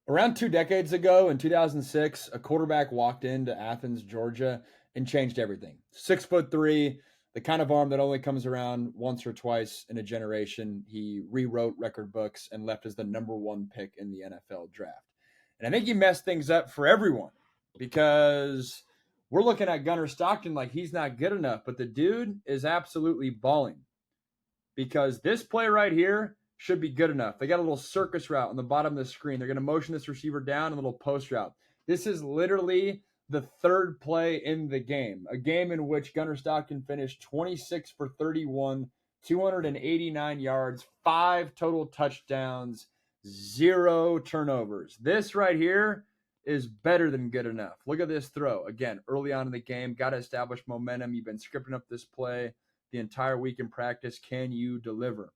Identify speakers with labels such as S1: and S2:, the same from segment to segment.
S1: Around 2 decades ago in 2006, a quarterback walked into Athens, Georgia, and changed everything. 6'3", the kind of arm that only comes around once or twice in a generation. He rewrote record books and left as the number one pick in the NFL draft. And I think he messed things up for everyone because we're looking at Gunner Stockton like he's not good enough, but the dude is absolutely balling because this play right here should be good enough. They got a little circus route on the bottom of the screen. They're going to motion this receiver down, a little post route. This is literally the third play in the game, a game in which Gunner Stockton finished 26 for 31, 289 yards, 5 total touchdowns, 0 turnovers. This right here is better than good enough. Look at this throw. Again, early on in the game, got to establish momentum. You've been scripting up this play the entire week in practice. Can you deliver?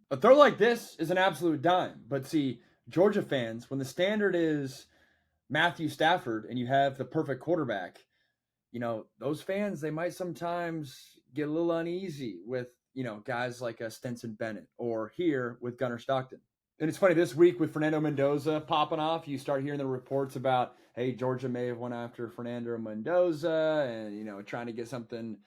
S1: A throw like this is an absolute dime. But see, Georgia fans, when the standard is Matthew Stafford and you have the perfect quarterback, those fans, they might sometimes get a little uneasy with, guys like Stetson Bennett or here with Gunner Stockton. And it's funny, this week with Fernando Mendoza popping off, you start hearing the reports about, hey, Georgia may have went after Fernando Mendoza and, trying to get something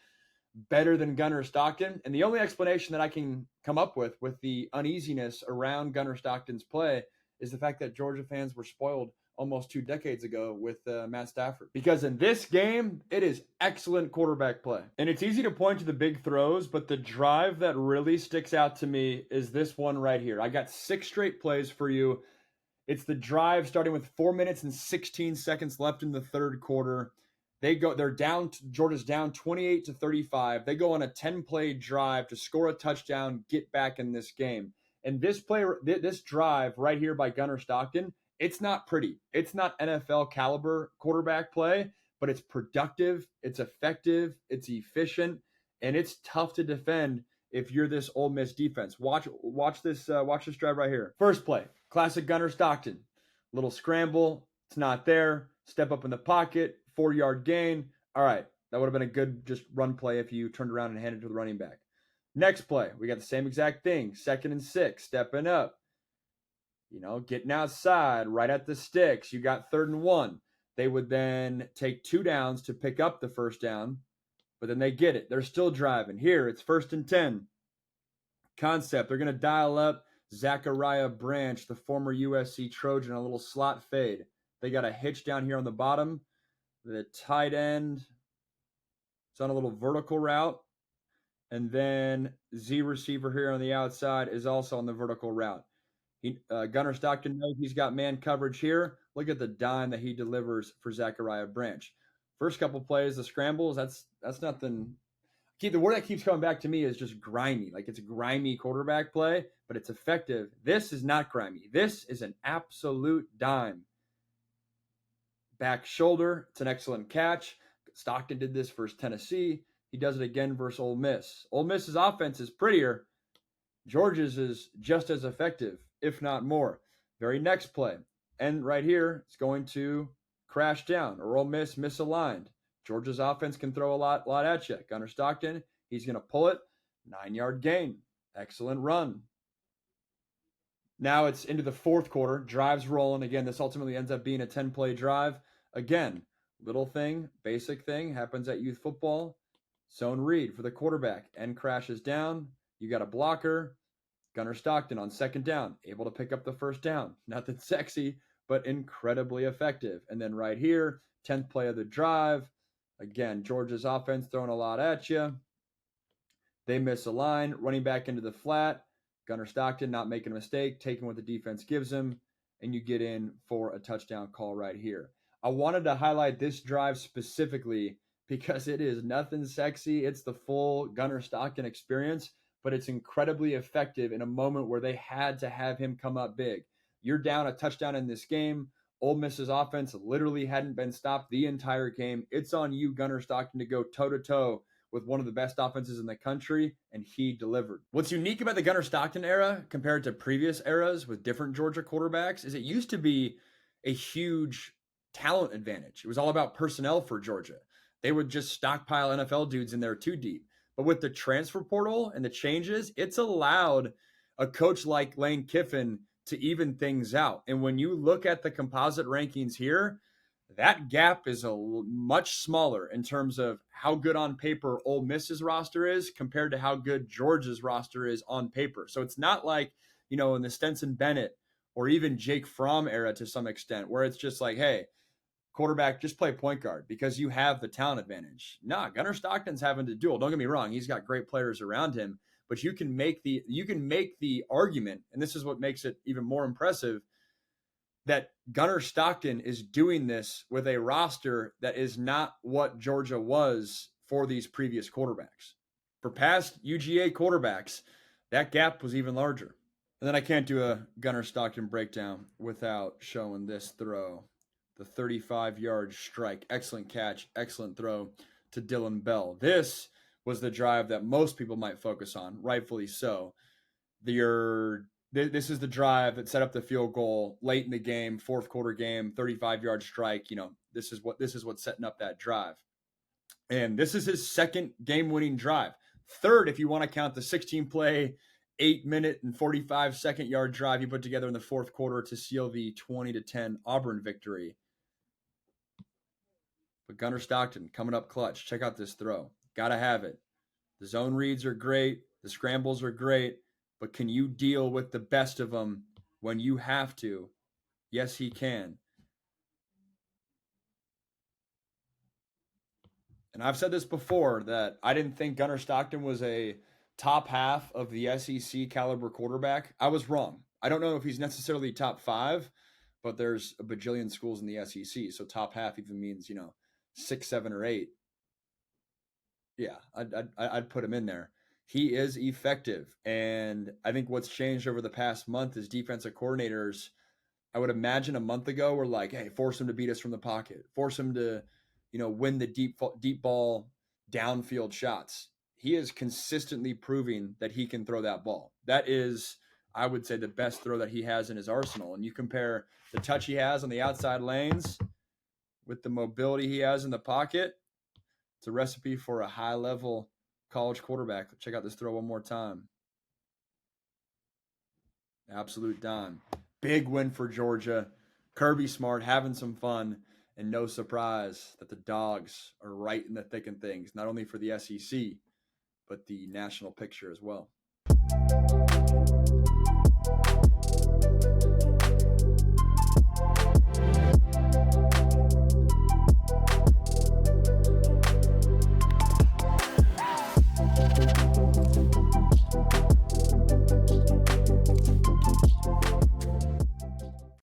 S1: better than Gunner Stockton. And the only explanation that I can come up with the uneasiness around Gunner Stockton's play is the fact that Georgia fans were spoiled almost 2 decades ago with Matt Stafford. Because in this game, it is excellent quarterback play. And it's easy to point to the big throws, but the drive that really sticks out to me is this one right here. I got 6 straight plays for you. It's the drive starting with 4 minutes and 16 seconds left in the third quarter. They're down, Georgia's down 28 to 35. They go on a 10-play drive to score a touchdown, get back in this game. And this drive right here by Gunner Stockton, it's not pretty. It's not NFL caliber quarterback play, but it's productive, it's effective, it's efficient, and it's tough to defend if you're this Ole Miss defense. Watch this drive right here. First play, classic Gunner Stockton. Little scramble, it's not there. Step up in the pocket, 4-yard gain. All right, that would have been a good just run play if you turned around and handed it to the running back. Next play, we got the same exact thing. 2nd and 6, stepping up. Getting outside, right at the sticks. You got 3rd and 1. They would then take 2 downs to pick up the first down, but then they get it. They're still driving. Here, it's 1st and 10. Concept, they're going to dial up Zachariah Branch, the former USC Trojan, a little slot fade. They got a hitch down here on the bottom. The tight end, it's on a little vertical route. And then Z receiver here on the outside is also on the vertical route. Gunner Stockton knows he's got man coverage here. Look at the dime that he delivers for Zachariah Branch. First couple plays, the scrambles, that's nothing. The word that keeps coming back to me is just grimy. Like, it's a grimy quarterback play, but it's effective. This is not grimy. This is an absolute dime. Back shoulder, it's an excellent catch. Stockton did this versus Tennessee. He does it again versus Ole Miss. Ole Miss's offense is prettier. Georgia's is just as effective, if not more. Very next play. And right here, it's going to crash down, or Ole Miss misaligned. Georgia's offense can throw a lot at you. Gunner Stockton, he's going to pull it. 9-yard gain. Excellent run. Now it's into the fourth quarter. Drives rolling. Again, this ultimately ends up being a 10-play drive. Again, little thing, basic thing, happens at youth football. Zone read for the quarterback. End crashes down. You got a blocker. Gunner Stockton on 2nd down, able to pick up the first down. Nothing sexy, but incredibly effective. And then right here, 10th play of the drive. Again, Georgia's offense throwing a lot at you. They miss a line, running back into the flat. Gunner Stockton not making a mistake, taking what the defense gives him, and you get in for a touchdown call right here. I wanted to highlight this drive specifically because it is nothing sexy. It's the full Gunner Stockton experience, but it's incredibly effective in a moment where they had to have him come up big. You're down a touchdown in this game. Ole Miss's offense literally hadn't been stopped the entire game. It's on you, Gunner Stockton, to go toe-to-toe with one of the best offenses in the country, and he delivered. What's unique about the Gunner Stockton era compared to previous eras with different Georgia quarterbacks is it used to be a huge talent advantage. It was all about personnel for Georgia. they would just stockpile NFL dudes in there too deep. But with the transfer portal and the changes, it's allowed a coach like Lane Kiffin to even things out. And when you look at the composite rankings here, that gap is much smaller in terms of how good on paper Ole Miss's roster is compared to how good Georgia's roster is on paper. So it's not like, in the Stenson Bennett or even Jake Fromm era to some extent, where it's just like, hey, quarterback, just play point guard because you have the talent advantage. Nah, Gunner Stockton's having to duel. Don't get me wrong, he's got great players around him, but you can make the argument, and this is what makes it even more impressive, that Gunner Stockton is doing this with a roster that is not what Georgia was for these previous quarterbacks. For past UGA quarterbacks, that gap was even larger. And then I can't do a Gunner Stockton breakdown without showing this throw. The 35-yard strike. Excellent catch, excellent throw to Dillon Bell. This was the drive that most people might focus on, rightfully so. This is the drive that set up the field goal late in the game, fourth quarter game, 35-yard strike. This is what's setting up that drive. And this is his second game-winning drive. Third, if you want to count the 16-play, 8-minute and 45-second yard drive he put together in the fourth quarter to seal the 20-10 Auburn victory. But Gunner Stockton coming up clutch. Check out this throw. Gotta have it. The zone reads are great. The scrambles are great. But can you deal with the best of them when you have to? Yes, he can. And I've said this before that I didn't think Gunner Stockton was a top half of the SEC caliber quarterback. I was wrong. I don't know if he's necessarily top 5, but there's a bajillion schools in the SEC. So top half even means, 6, 7, or 8. Yeah, I'd put him in there. He is effective. And I think what's changed over the past month is defensive coordinators, I would imagine a month ago, were like, hey, force him to beat us from the pocket. Force him to, win the deep ball downfield shots. He is consistently proving that he can throw that ball. That is, I would say, the best throw that he has in his arsenal. And you compare the touch he has on the outside lanes with the mobility he has in the pocket, it's a recipe for a high-level college quarterback. Check out this throw one more time. Absolute dime. Big win for Georgia. Kirby Smart having some fun, and no surprise that the Dogs are right in the thick of things, not only for the SEC, but the national picture as well.